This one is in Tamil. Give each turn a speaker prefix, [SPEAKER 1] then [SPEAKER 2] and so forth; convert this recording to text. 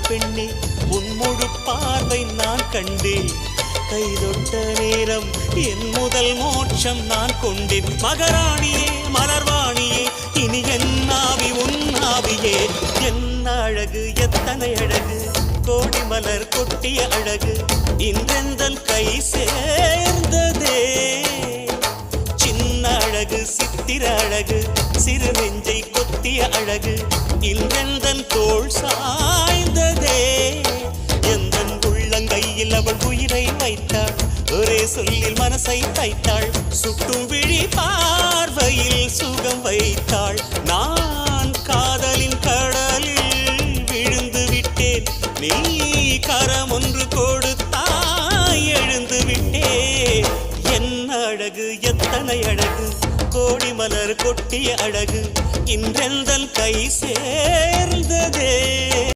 [SPEAKER 1] பெண்ணே உன் முழு பார்வை நான் கண்டேன். கைதொட்ட நேரம் என் முதல் மோட்சம் நான் கொண்டேன். மகராணியே மலர்வாணியே இனி என் ஆவி உன் ஆவியே. என்ன அழகு எத்தனை அழகு கோடி மலர் கொட்டிய அழகு இன்றெந்தன் கை சேர்ந்ததே. சின்ன அழகு சித்திர அழகு சிறு நெஞ்சை கொத்திய அழகு இன்றெந்தன் தோள் சாய்ந்ததே. எந்தன் உள்ளங்கையில் அவள் உயிரை வைத்தாள். ஒரே சொல்லில் மனசை தைத்தாள். சுட்டும் விழி பார்வையில் சுகம் வைத்தாள். நான் காதலின் கடலில் விழுந்து விட்டேன். நீ கரம் ஒன்று கொடுத்தாய் எழுந்து விட்டேன். என்ன அழகு எத்தனை அழகு கோடி மலர் கொட்டிய அழகு இன்றெந்தன் கை சேர்ந்ததே.